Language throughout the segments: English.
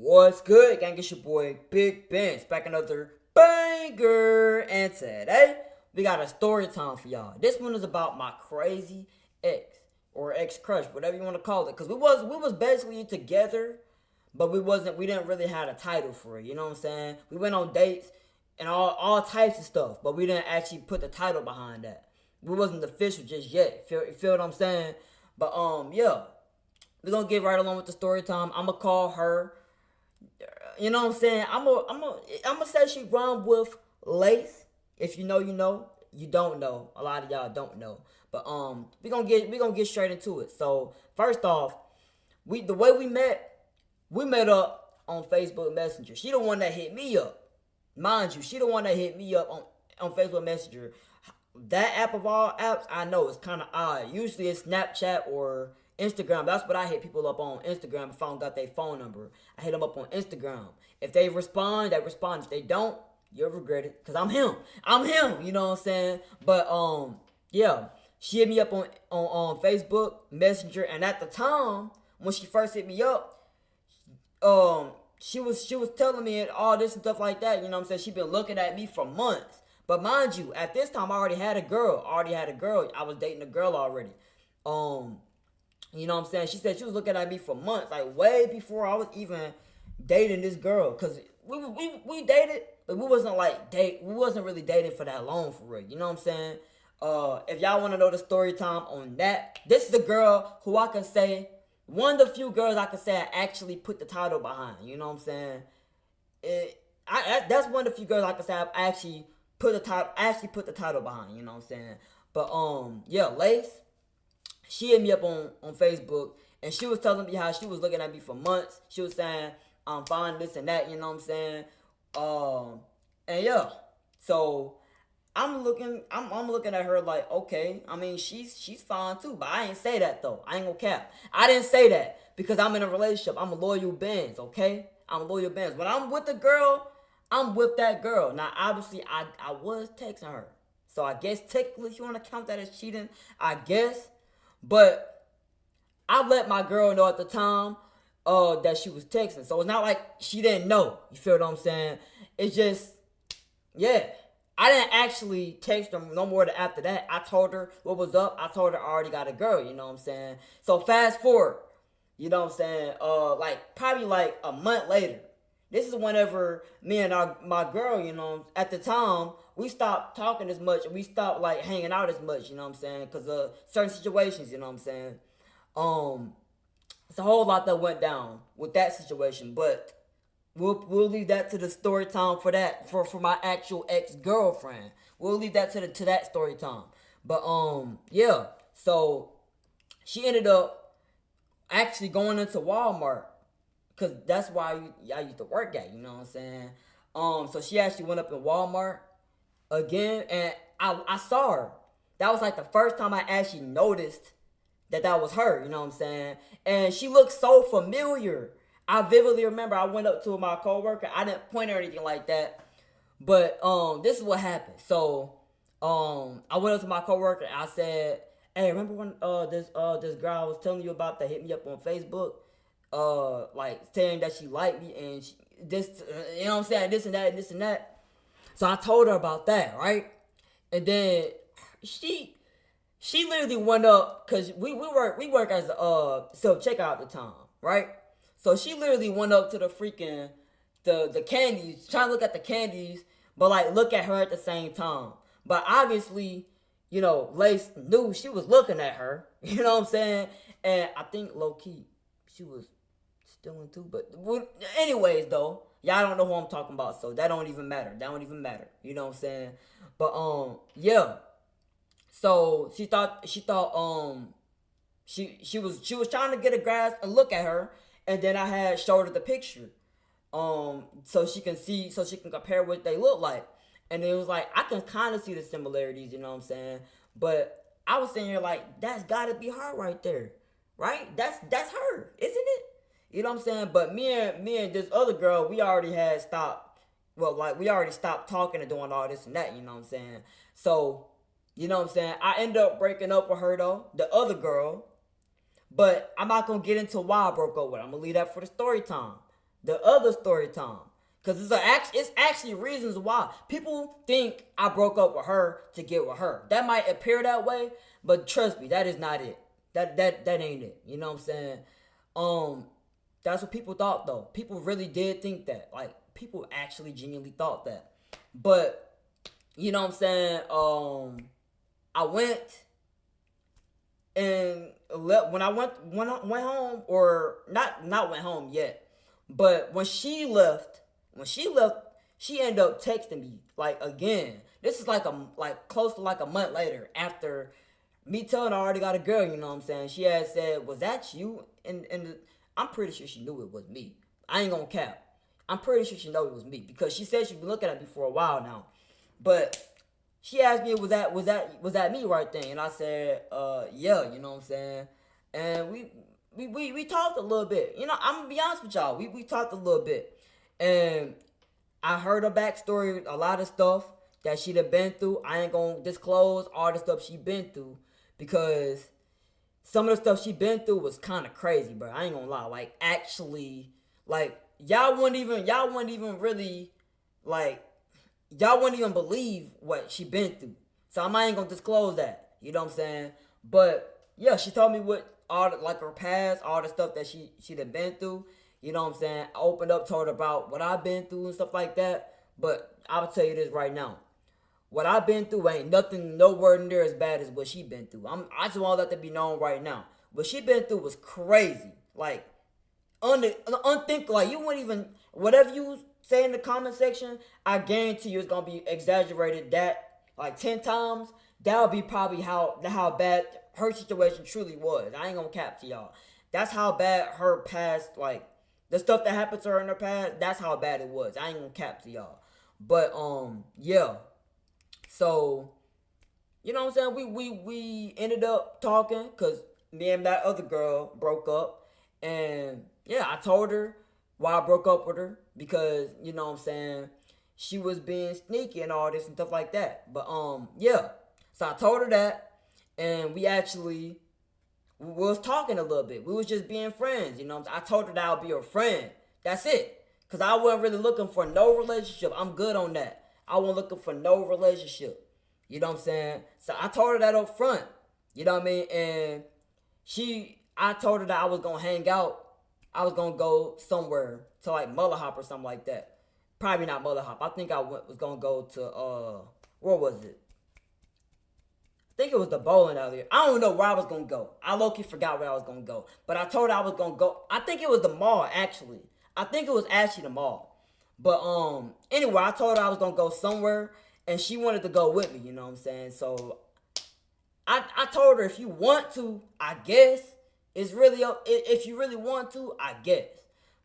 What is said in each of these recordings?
What's good, gang? It's your boy Big Benz back another banger, and today we got a story time for y'all. This one is about my crazy ex or ex crush, whatever you want to call it, because we was basically together, but we didn't really have a title for it. You know what I'm saying? We went on dates and all types of stuff, but we didn't actually put the title behind that. We wasn't official just yet. Feel what I'm saying? But yeah, we're gonna get right along with the story time. I'ma call her. You know what I'm saying? I'm gonna say she run with Lace. If you know, you know. You don't know. A lot of y'all don't know. But we gonna get straight into it. So first off, the way we met up on Facebook Messenger. She the one that hit me up. Mind you, she the one that hit me up on Facebook Messenger. That app of all apps, I know it's kind of odd. Usually it's Snapchat or Instagram. That's what I hit people up on Instagram if I don't got their phone number. I hit them up on Instagram. If they respond, they respond. If they don't, you'll regret it. Cause I'm him. I'm him. You know what I'm saying? But yeah. She hit me up on Facebook Messenger, and at the time when she first hit me up, she was telling me all this and stuff like that. You know what I'm saying? She been looking at me for months. But mind you, at this time I already had a girl. I was dating a girl already. You know what I'm saying? She said she was looking at me for months, like way before I was even dating this girl. Cause we dated, but we wasn't really dating for that long for real. You know what I'm saying? If y'all want to know the story time on that, this is the girl who I can say, one of the few girls I can say I actually put the title behind. You know what I'm saying? That's one of the few girls I can say I actually put the title behind. You know what I'm saying? But yeah, Lace, she hit me up on Facebook, and she was telling me how she was looking at me for months. She was saying I'm fine, this and that. You know what I'm saying? And yeah, so I'm looking at her like, okay. I mean, she's fine too, but I ain't say that though. I ain't gonna cap. I didn't say that because I'm in a relationship. I'm a loyal Benz, okay? I'm a loyal Benz. When I'm with a girl, I'm with that girl. Now, obviously, I was texting her, so I guess technically, if you want to count that as cheating, I guess. But I let my girl know at the time that she was texting. So it's not like she didn't know. You feel what I'm saying? It's just, yeah. I didn't actually text her no more after that. I told her what was up. I told her I already got a girl, you know what I'm saying? So fast forward, you know what I'm saying? Probably like a month later. This is whenever me and my girl, you know, at the time, we stopped talking as much and we stopped like hanging out as much, you know what I'm saying? Because of certain situations, you know what I'm saying? Um, it's a whole lot that went down with that situation, but we'll leave that to the story time for that for my actual ex girlfriend. We'll leave that to that story time. But yeah, so she ended up actually going into Walmart because that's why I used to work at. You know what I'm saying? So she actually went up in Walmart again, and I saw her. That was like the first time I actually noticed that was her. You know what I'm saying? And she looked so familiar. I vividly remember I went up to my coworker. I didn't point or anything like that, but this is what happened. So I went up to my coworker and I said, "Hey, remember when this girl I was telling you about that hit me up on Facebook, like saying that she liked me and you know what I'm saying, this and that and this and that." So I told her about that, right? And then she literally went up because we work as a self checkout at the time, right? So she literally went up to the freaking the candies, trying to look at the candies, but like look at her at the same time. But obviously, you know, Lace knew she was looking at her. You know what I'm saying? And I think low key she was stealing too. But anyways, though, y'all don't know who I'm talking about, so that don't even matter. That don't even matter. You know what I'm saying? But yeah. So she was trying to get a grasp and look at her, and then I had showed her the picture, so she can compare what they look like, and it was like I can kind of see the similarities, you know what I'm saying? But I was sitting here like that's got to be her right there, right? That's her, isn't it? You know what I'm saying? But me and this other girl, we already had stopped. Well, like we already stopped talking and doing all this and that. You know what I'm saying? So you know what I'm saying? I ended up breaking up with her though, the other girl. But I'm not gonna get into why I broke up with her. I'm gonna leave that for the story time. the other story time. Cause it's actually reasons why people think I broke up with her to get with her. That might appear that way, but trust me, that is not it. That ain't it. You know what I'm saying? Um, that's what people thought though. People really did think that. Like people actually genuinely thought that. But you know what I'm saying? I went and when I went home, or not went home yet, but when she left, she ended up texting me like again. This is like close to like a month later after me telling her I already got a girl. You know what I'm saying? She had said, "Was that you?" And I'm pretty sure she knew it was me. I ain't gonna cap. I'm pretty sure she know it was me because she said she'd been looking at me for a while now. But she asked me, was that me right then? And I said, yeah, you know what I'm saying? And we talked a little bit. You know, I'm gonna be honest with y'all. We talked a little bit. And I heard her backstory, a lot of stuff that she'd have been through. I ain't gonna disclose all the stuff she been through because some of the stuff she been through was kind of crazy, bro. I ain't gonna lie. Like actually, like y'all wouldn't even really like y'all wouldn't even believe what she been through. So I ain't gonna disclose that. You know what I'm saying? But yeah, she told me what all the, like her past, all the stuff that she'd have been through. You know what I'm saying? I opened up, told her about what I've been through and stuff like that. But I'll tell you this right now. What I've been through ain't nothing nowhere near as bad as what she been through. I just want that to be known right now. What she been through was crazy. Like unthinkable. Like you wouldn't even whatever you say in the comment section, I guarantee you it's gonna be exaggerated that like 10 times. That would be probably how bad her situation truly was. I ain't gonna cap to y'all. That's how bad her past, like the stuff that happened to her in her past. That's how bad it was. I ain't gonna cap to y'all. But yeah. So you know what I'm saying? We ended up talking because me and that other girl broke up. And yeah, I told her why I broke up with her because, you know what I'm saying, she was being sneaky and all this and stuff like that. But yeah. So I told her that and we was talking a little bit. We was just being friends, you know what I'm saying? I told her that I'll be her friend. That's it. Cause I wasn't really looking for no relationship. I'm good on that. I wasn't looking for no relationship. You know what I'm saying? So I told her that up front. You know what I mean? And I told her that I was gonna hang out. I was gonna go somewhere to like Mother Hop or something like that. Probably not Mother Hop. I think was gonna go to where was it? I think it was the bowling alley. I don't know where I was gonna go. I low-key forgot where I was gonna go. But I told her I was gonna go. I think it was the mall actually. I think it was actually the mall. But anyway, I told her I was gonna go somewhere and she wanted to go with me, you know what I'm saying? So I told her if you want to, I guess. It's really if you really want to, I guess.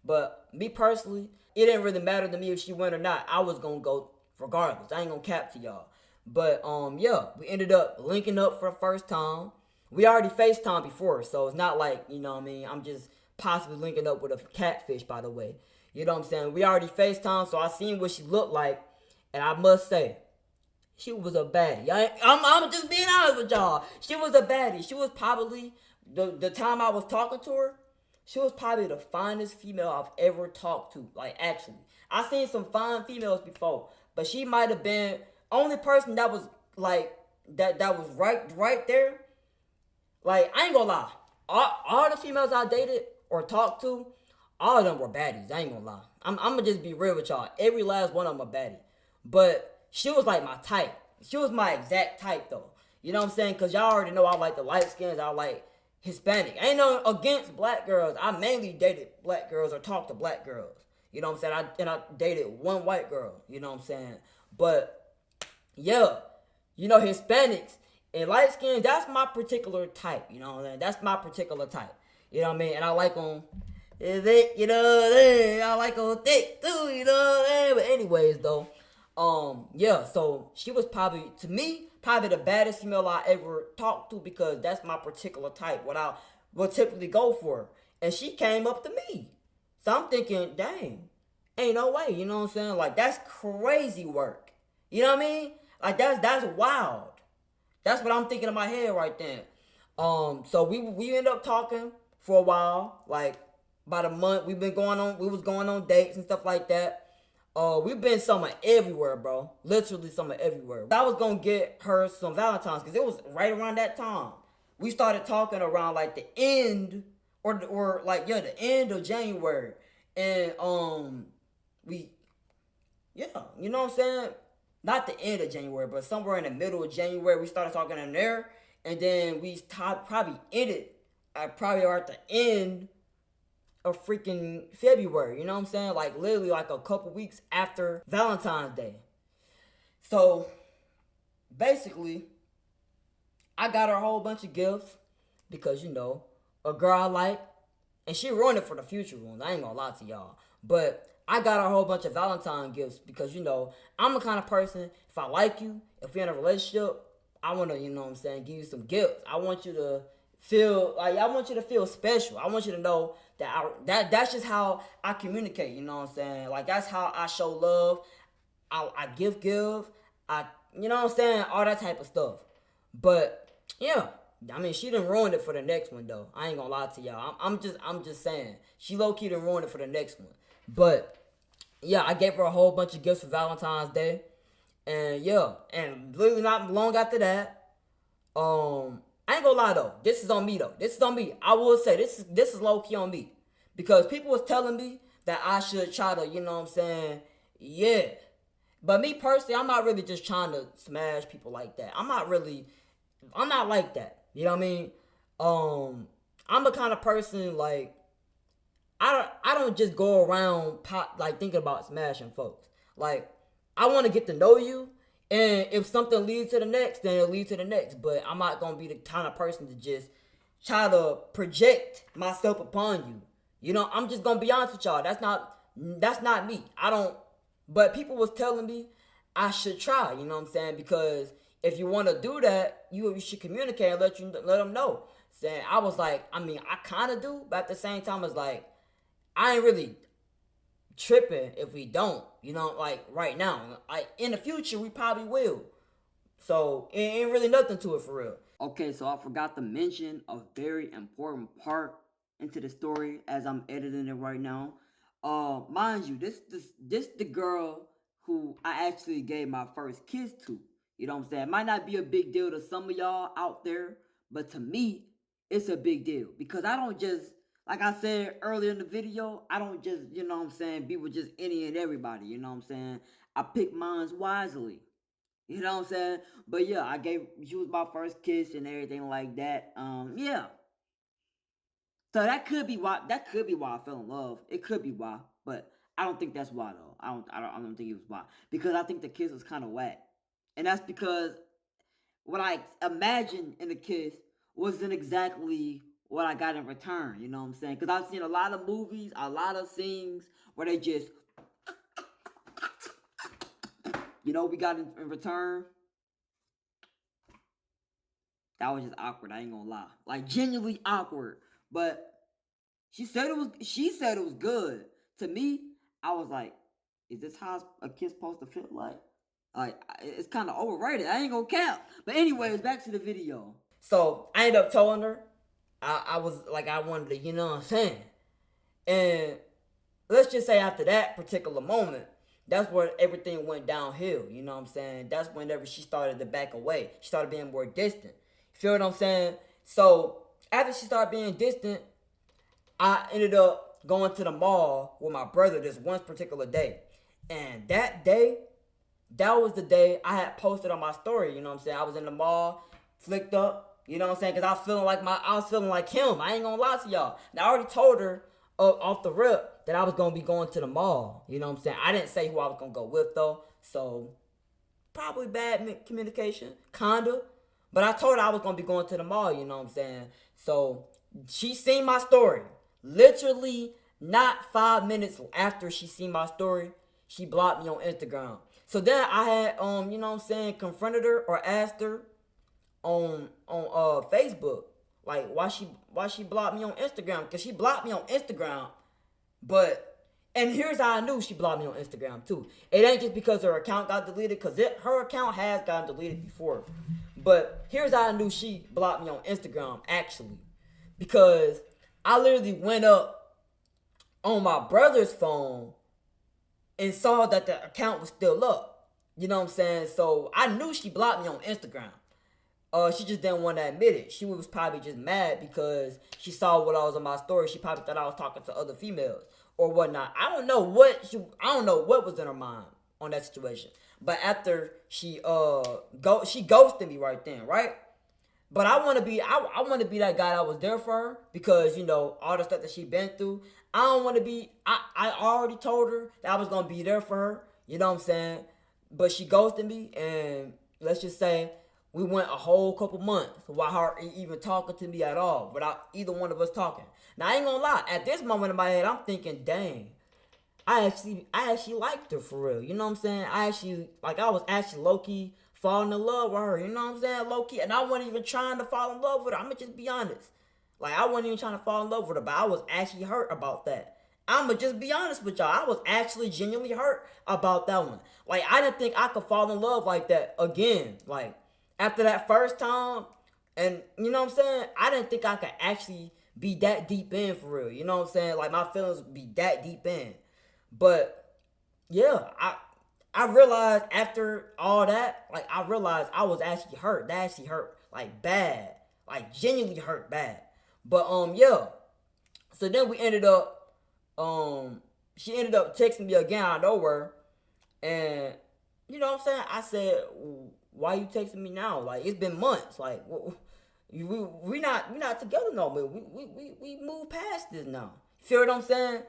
But me personally, it didn't really matter to me if she went or not. I was gonna go regardless. I ain't gonna cap to y'all. But yeah, we ended up linking up for the first time. We already FaceTime before, so it's not like, you know what I mean, I'm just possibly linking up with a catfish, by the way. You know what I'm saying? We already FaceTime, so I seen what she looked like, and I must say, she was a baddie. I'm just being honest with y'all. She was a baddie. She was probably, the time I was talking to her, she was probably the finest female I've ever talked to. Like, actually. I seen some fine females before, but she might have been only person that was, like, that was right there. Like, I ain't gonna lie. All the females I dated or talked to, all of them were baddies. I ain't gonna lie. I'm gonna just be real with y'all. Every last one of them a baddie. But she was like my type. She was my exact type though. You know what I'm saying? Cause y'all already know I like the light skins. I like Hispanic. Ain't no against black girls. I mainly dated black girls or talked to black girls. You know what I'm saying? I dated one white girl. You know what I'm saying? But yeah, you know, Hispanics and light skins, that's my particular type. You know what I'm saying? That's my particular type. You know what I mean? And I like them thick, you know what I mean? I like them thick too, you know what I mean? But anyways though, yeah, so she was probably, to me, probably the baddest female I ever talked to because that's my particular type, what I would typically go for. And she came up to me. So I'm thinking, dang, ain't no way, you know what I'm saying? Like, that's crazy work. You know what I mean? Like, that's wild. That's what I'm thinking in my head right then. So we ended up talking for a while. Like, about a month. We was going on dates and stuff like that. We've been somewhere everywhere, bro. Literally somewhere everywhere. I was gonna get her some Valentine's because it was right around that time. We started talking around like the end or like the end of January, and we yeah, you know what I'm saying? Not the end of January, but somewhere in the middle of January, we started talking in there, and then we probably ended probably at the end of freaking February. You know what I'm saying? Like literally like a couple weeks after Valentine's Day. So basically, I got her a whole bunch of gifts because a girl I like, and she ruined it for the future ones. I ain't gonna lie to y'all, but I got her a whole bunch of Valentine gifts because I'm the kind of person, if I like you, if we're in a relationship, I wanna give you some gifts. I want you to feel special. I want you to know that's just how I communicate. You know what I'm saying? Like that's how I show love. I give. I all that type of stuff. But yeah, I mean, she done ruined it for the next one though. I ain't gonna lie to y'all. I'm just saying, she low key done ruined it for the next one. But yeah, I gave her a whole bunch of gifts for Valentine's Day, and yeah, and literally not long after that, I ain't gonna lie though. This is on me though. This is on me. I will say this is low key on me because people was telling me that I should try to, yeah. But me personally, I'm not really just trying to smash people like that. I'm not like that. You know what I mean? I'm the kind of person like I don't just go around like thinking about smashing folks. Like I want to get to know you, and if something leads to the next, then it'll lead to the next. But I'm not gonna be the kind of person to just try to project myself upon you. I'm just gonna be honest with y'all. That's not me. I don't. But people was telling me I should try. You know what I'm saying? Because if you want to do that, you should communicate and let them know. Saying I was like, I mean, I kind of do, but at the same time, it's like I ain't really tripping if we don't. Like right now, like in the future, we probably will. So it ain't really nothing to it for real. Okay, so I forgot to mention a very important part into the story as I'm editing it right now. Mind you, this the girl who I actually gave my first kiss to. You know what I'm saying? It might not be a big deal to some of y'all out there, but to me, it's a big deal because I don't just, like I said earlier in the video, I don't just, be with just any and everybody. You know what I'm saying? I pick mines wisely. You know what I'm saying? But yeah, she was my first kiss and everything like that. Yeah. So that could be why I fell in love. It could be why, but I don't think that's why though. I don't think it was why. Because I think the kiss was kind of whack. And that's because what I imagined in the kiss wasn't exactly what I got in return. You know what I'm saying? Because I've seen a lot of movies, a lot of scenes where they just, we got in return. That was just awkward. I ain't gonna lie, like genuinely awkward. But she said it was good. To me, I was like, is this how a kiss supposed to feel like? Like it's kind of overrated. I ain't gonna cap. But anyways, back to the video. So I ended up telling her I was like I wanted to, you know what I'm saying? And let's just say after that particular moment, that's where everything went downhill. You know what I'm saying? That's whenever she started to back away. She started being more distant. You feel what I'm saying? So after she started being distant, I ended up going to the mall with my brother this one particular day. And that day, that was the day I had posted on my story. You know what I'm saying? I was in the mall, flicked up. You know what I'm saying? Because I was feeling like him. I ain't gonna lie to y'all. Now I already told her off the rip that I was gonna be going to the mall. You know what I'm saying? I didn't say who I was gonna go with though. So probably bad communication, kinda. But I told her I was gonna be going to the mall. You know what I'm saying? So she seen my story. Literally, not 5 minutes after she seen my story, she blocked me on Instagram. So then I had confronted her or asked her on Facebook, like why she blocked me on Instagram, because she blocked me on Instagram. But and here's how I knew she blocked me on Instagram too. It ain't just because her account got deleted, because her account has gotten deleted before. But here's how I knew she blocked me on Instagram actually, because I literally went up on my brother's phone and saw that the account was still up. You know what I'm saying? So I knew she blocked me on Instagram. She just didn't want to admit it. She was probably just mad because she saw what I was on my story. She probably thought I was talking to other females or whatnot. I don't know what was in her mind on that situation. But after she ghosted me right then, right? But I want to be that guy that was there for her because all the stuff that she been through. I don't want to be. I already told her that I was gonna be there for her. You know what I'm saying? But she ghosted me, and let's just say we went a whole couple months without her even talking to me at all, without either one of us talking. Now I ain't gonna lie. At this moment in my head, I'm thinking, dang, I actually liked her for real. You know what I'm saying? I was actually low key falling in love with her. You know what I'm saying? Low key, and I wasn't even trying to fall in love with her. I'ma just be honest. Like I wasn't even trying to fall in love with her, but I was actually hurt about that. I'ma just be honest with y'all. I was actually genuinely hurt about that one. Like I didn't think I could fall in love like that again. Like after that first time, and you know what I'm saying? I didn't think I could actually be that deep in for real. You know what I'm saying? Like my feelings would be that deep in. But yeah, I realized after all that, like I realized I was actually hurt. That actually hurt like bad, like genuinely hurt bad. But yeah. So then we ended up, she ended up texting me again out of nowhere, and you know what I'm saying. I said, "Why you texting me now? Like it's been months. Like we not together no more. We moved past this now. Feel what I'm saying?"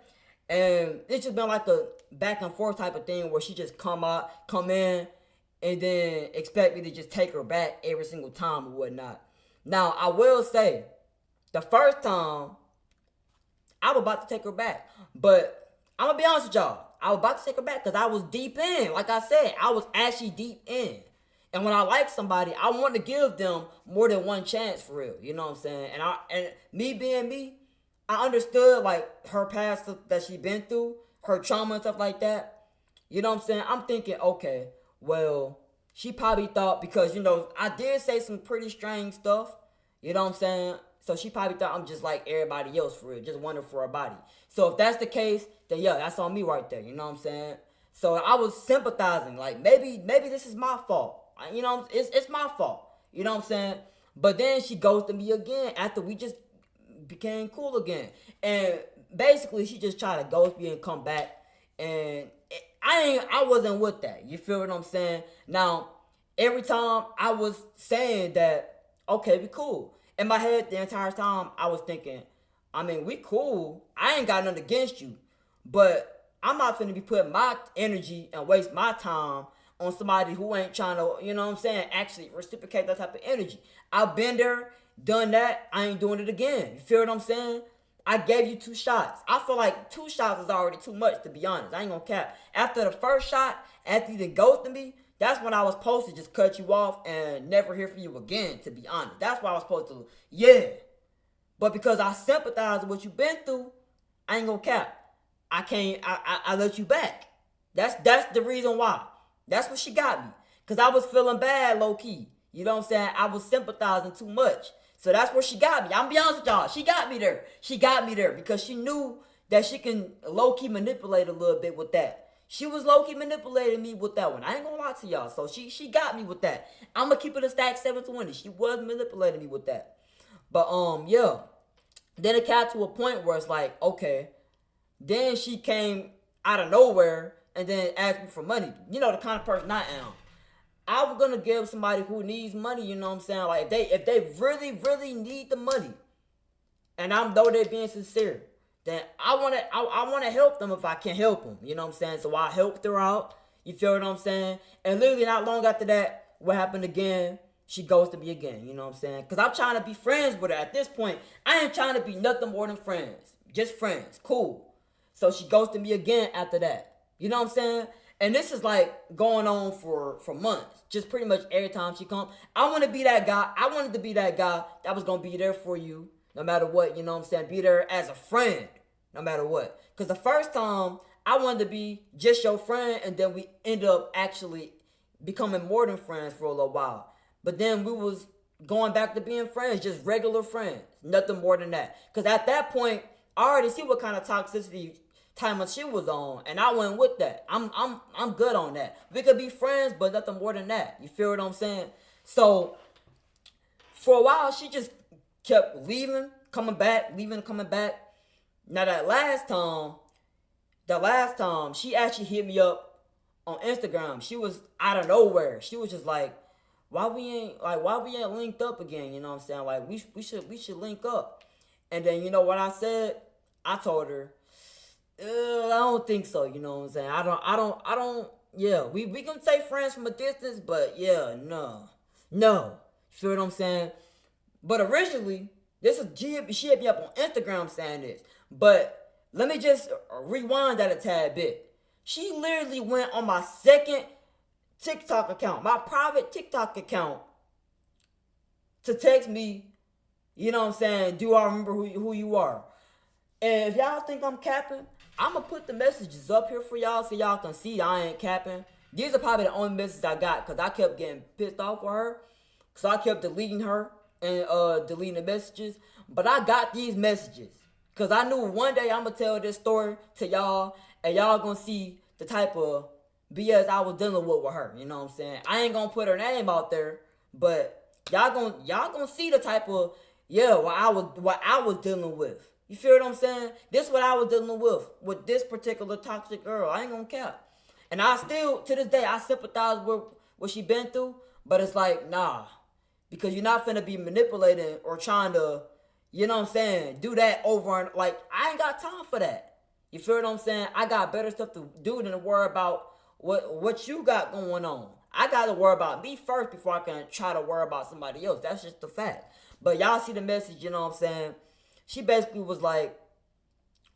And it's just been like a back and forth type of thing where she just come in, and then expect me to just take her back every single time or whatnot. Now, I will say, the first time, I was about to take her back. But I'm going to be honest with y'all. I was about to take her back because I was deep in. Like I said, I was actually deep in. And when I like somebody, I want to give them more than one chance for real. You know what I'm saying? And me being me, I understood like her past stuff that she been through, her trauma and stuff like that. You know what I'm saying? I'm thinking, okay, well, she probably thought because I did say some pretty strange stuff. You know what I'm saying? So she probably thought I'm just like everybody else for real, just wondering for her body. So if that's the case, then yeah, that's on me right there. You know what I'm saying? So I was sympathizing, like maybe this is my fault. It's my fault. You know what I'm saying? But then she ghosted me again after we just became cool again. And basically she just tried to ghost me and come back. And I wasn't with that. You feel what I'm saying? Now, every time I was saying that, okay, we cool. In my head the entire time I was thinking, I mean, we cool. I ain't got nothing against you. But I'm not finna be putting my energy and waste my time on somebody who ain't trying to, you know what I'm saying, actually reciprocate that type of energy. I've been there, done that. I ain't doing it again. You feel what I'm saying? I gave you 2 shots. I feel like 2 shots is already too much, to be honest. I ain't gonna cap. After the first shot, after you done ghosted me, that's when I was supposed to just cut you off and never hear from you again, to be honest. That's what I was supposed to, yeah. But because I sympathize with what you've been through, I ain't gonna cap. I let you back. That's the reason why. That's what she got me. Cause I was feeling bad low key. You know what I'm saying? I was sympathizing too much. So that's where she got me. I'm be honest with y'all. She got me there. She got me there because she knew that she can low key manipulate a little bit with that. She was low key manipulating me with that one. I ain't gonna lie to y'all. So she got me with that. I'm gonna keep it a stack 720. She was manipulating me with that. But yeah. Then it got to a point where it's like, okay. Then she came out of nowhere and then asked me for money. You know the kind of person I am. I was gonna give somebody who needs money, you know what I'm saying? Like if they really, really need the money, and I know they're being sincere, then I wanna help them if I can help them. You know what I'm saying? So I helped her out. You feel what I'm saying? And literally not long after that, what happened again? She ghosted me again. You know what I'm saying? Cause I'm trying to be friends with her. At this point, I ain't trying to be nothing more than friends. Just friends. Cool. So she ghosted me again after that. You know what I'm saying? And this is like going on for months. Just pretty much every time she come. I want to be that guy. I wanted to be that guy that was going to be there for you no matter what. You know what I'm saying? Be there as a friend no matter what. Because the first time I wanted to be just your friend, and then we ended up actually becoming more than friends for a little while. But then we was going back to being friends, just regular friends. Nothing more than that. Because at that point, I already see what kind of toxicity time of she was on, and I went with that. I'm good on that. We could be friends, but nothing more than that. You feel what I'm saying? So for a while, she just kept leaving, coming back, leaving, coming back. Now the last time she actually hit me up on Instagram. She was out of nowhere. She was just like, why we ain't linked up again? You know what I'm saying? Like we should link up. And then you know what I said? I told her, I don't think so. You know what I'm saying? I don't. Yeah, we can say friends from a distance, but yeah, no. You feel what I'm saying? But originally, she hit me up on Instagram saying this. But let me just rewind that a tad bit. She literally went on my second TikTok account, my private TikTok account, to text me, you know what I'm saying, do I remember who you are? And if y'all think I'm capping, I'm going to put the messages up here for y'all so y'all can see I ain't capping. These are probably the only messages I got because I kept getting pissed off with her. So I kept deleting her and deleting the messages. But I got these messages because I knew one day I'm going to tell this story to y'all and y'all going to see the type of BS I was dealing with her. You know what I'm saying? I ain't going to put her name out there, but y'all gonna see the type of, what I was dealing with. You feel what I'm saying? This is what I was dealing with this particular toxic girl. I ain't gonna cap. And I still, to this day, I sympathize with what she been through, but it's like, nah. Because you're not finna be manipulating or trying to, you know what I'm saying, do that over and, like, I ain't got time for that. You feel what I'm saying? I got better stuff to do than to worry about what you got going on. I got to worry about me first before I can try to worry about somebody else. That's just the fact. But y'all see the message, you know what I'm saying? She basically was like,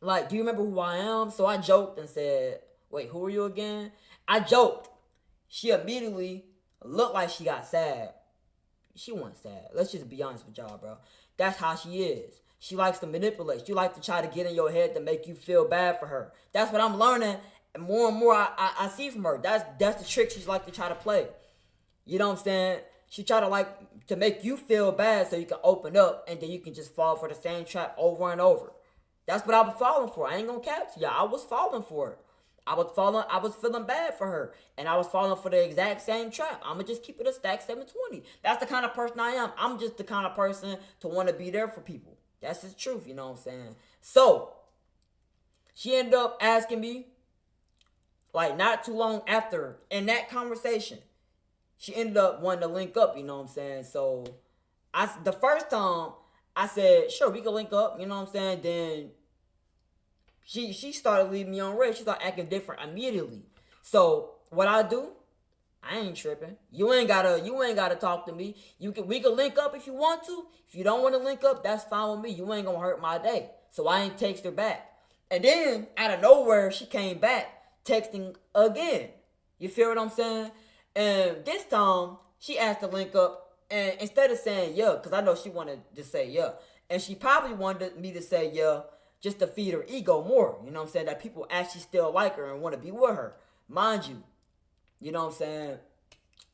do you remember who I am? So I joked and said, wait, who are you again? I joked. She immediately looked like she got sad. She wasn't sad. Let's just be honest with y'all, bro. That's how she is. She likes to manipulate. She likes to try to get in your head to make you feel bad for her. That's what I'm learning. And more I see from her. That's the trick she's like to try to play. You know what I'm saying? She try to to make you feel bad so you can open up and then you can just fall for the same trap over and over. That's what I was falling for. I ain't gonna cap to y'all. I was falling for it. I was feeling bad for her. And I was falling for the exact same trap. I'ma just keep it a stack 720. That's the kind of person I am. I'm just the kind of person to want to be there for people. That's the truth, you know what I'm saying? So, she ended up asking me, not too long after, in that conversation, she ended up wanting to link up, you know what I'm saying? So, the first time, I said, sure, we can link up, you know what I'm saying? Then, she started leaving me on red. She started acting different immediately. So, what I do, I ain't tripping. You ain't gotta talk to me. We can link up if you want to. If you don't want to link up, that's fine with me. You ain't gonna hurt my day. So I ain't text her back. And then out of nowhere, she came back texting again. You feel what I'm saying? And this time she asked to link up, and instead of saying yeah, because I know she wanted to say yeah, and she probably wanted me to say yeah just to feed her ego more. You know what I'm saying? That people actually still like her and want to be with her, mind you. You know what I'm saying?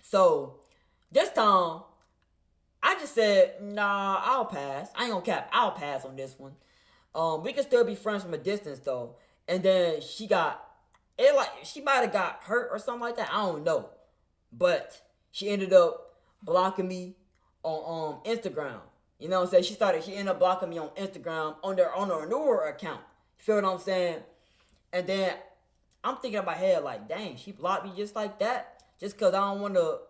So, this time, I just said, nah, I'll pass. I ain't gonna cap. I'll pass on this one. We can still be friends from a distance, though. And then she might have got hurt or something like that. I don't know. But she ended up blocking me on Instagram. You know what I'm saying? She ended up blocking me on Instagram on her newer account. You feel what I'm saying? And then I'm thinking in my head dang, she blocked me just like that, just cause I don't want to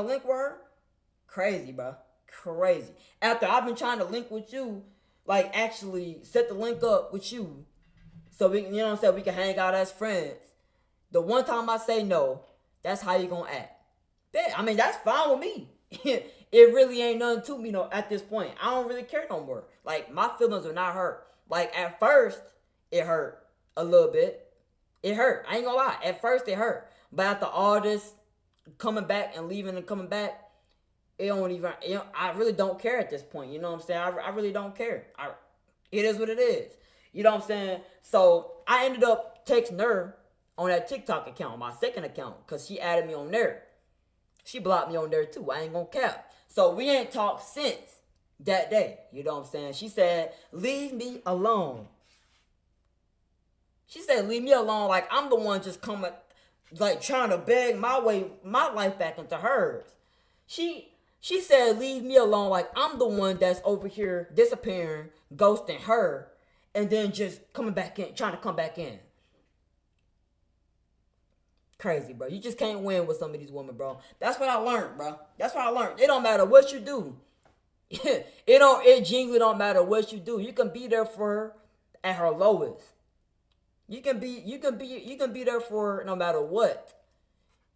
link with her. Crazy, bro, crazy. After I've been trying to link with you, actually set the link up with you, so we, you know what I'm saying, we can hang out as friends. The one time I say no, that's how you gonna act. I mean, that's fine with me. It really ain't nothing to me, at this point. I don't really care no more. My feelings are not hurt. At first, it hurt a little bit. It hurt. I ain't gonna lie. At first, it hurt. But after all this coming back and leaving and coming back, I really don't care at this point. You know what I'm saying? I really don't care. It is what it is. You know what I'm saying? So, I ended up texting her on that TikTok account, my second account, because she added me on there. She blocked me on there too. I ain't gonna cap. So we ain't talked since. that day. You know what I'm saying? She said, leave me alone. She said, leave me alone. Like, I'm the one just coming, like, trying to beg my life back into hers. She said, leave me alone. Like, I'm the one that's over here disappearing, ghosting her, and then just coming back in, trying to come back in. Crazy, bro. You just can't win with some of these women, bro. That's what I learned, bro. That's what I learned. It don't matter what you do. It genuinely don't matter what you do. You can be there for her at her lowest. You can be there for her no matter what.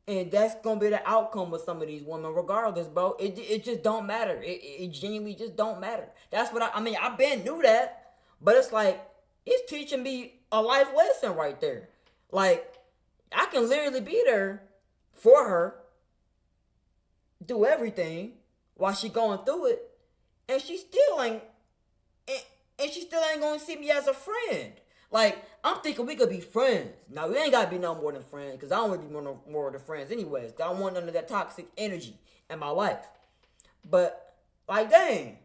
And that's gonna be the outcome with some of these women, regardless, bro. It just don't matter. It genuinely just don't matter. That's what I mean. I've been knew that, but it's like it's teaching me a life lesson right there. Like I can literally be there for her, do everything while she going through it, and she still ain't, and she still ain't gonna see me as a friend. Like I'm thinking we could be friends. Now we ain't gotta be no more than friends, because I don't want to be more than friends anyways. 'Cause I don't want none of that toxic energy in my life. But like, dang,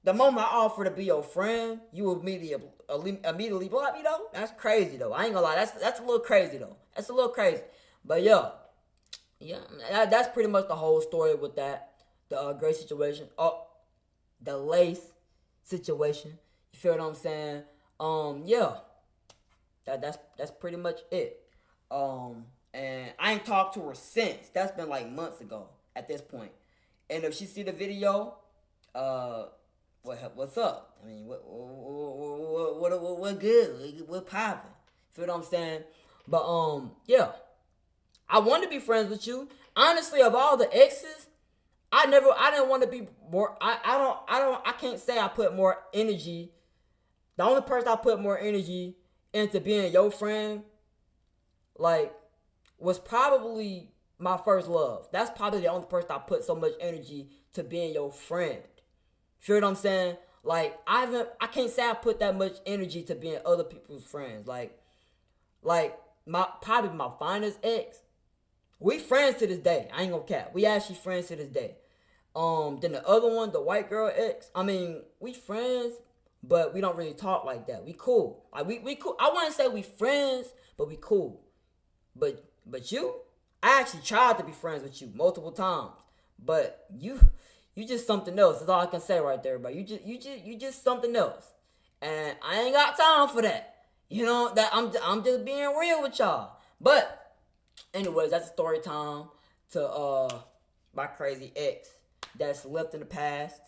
the moment I offer to be your friend, you immediately block me though. That's crazy though. I ain't gonna lie. That's a little crazy though. That's a little crazy. But yeah, that's pretty much the whole story with that. The great situation. Oh, the lace situation. You feel what I'm saying? Yeah. That's pretty much it. And I ain't talked to her since. That's been like months ago at this point. And if she see the video, what's up? I mean, what good? What poppin'? Feel what I'm saying? But yeah, I want to be friends with you. Honestly, of all the exes, I didn't want to be more. I can't say I put more energy. The only person I put more energy into being your friend, like, was probably my first love. That's probably the only person I put so much energy to being your friend. Feel what I'm saying? Like, I can't say I put that much energy to being other people's friends. Like probably my finest ex. We friends to this day. I ain't gonna cap. We actually friends to this day. Then the other one, the white girl ex. I mean, we friends, but we don't really talk like that. We cool. Like we cool. I wouldn't say we friends, but we cool. But you, I actually tried to be friends with you multiple times, but you just something else. That's all I can say right there. But you just something else, and I ain't got time for that. You know that I'm just being real with y'all. But anyways, that's a story time to my crazy ex that's left in the past.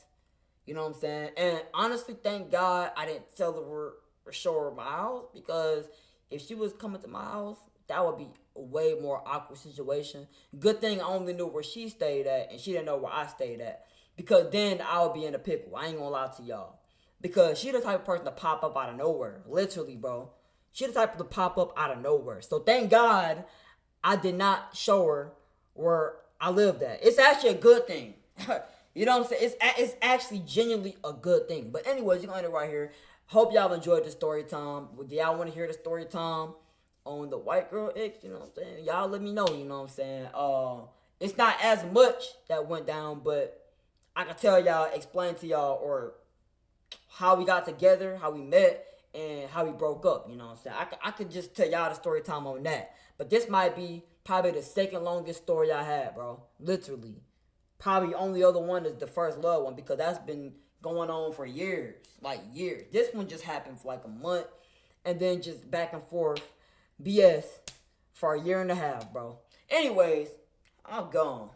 You know what I'm saying? And honestly, thank God I didn't tell her or show her my house, because if she was coming to my house, that would be a way more awkward situation. Good thing I only knew where she stayed at and she didn't know where I stayed at, because then I would be in a pickle. I ain't gonna lie to y'all. Because she the type of person to pop up out of nowhere. Literally, bro. She the type to pop up out of nowhere. So thank God I did not show her where I lived at. It's actually a good thing. You know what I'm saying? It's actually genuinely a good thing. But anyways, you're going to end it right here. Hope y'all enjoyed the story time. Do y'all want to hear the story time on the white girl ex? You know what I'm saying? Y'all let me know, you know what I'm saying? It's not as much that went down, but I can tell y'all, explain to y'all, or how we got together, how we met, and how we broke up. You know what I'm saying? I could just tell y'all the story time on that. But this might be probably the second longest story I had, bro. Literally. Probably only other one is the first love one, because that's been going on for years. Like years. This one just happened for like a month, and then just back and forth BS for a year and a half, bro. Anyways, I'm gone.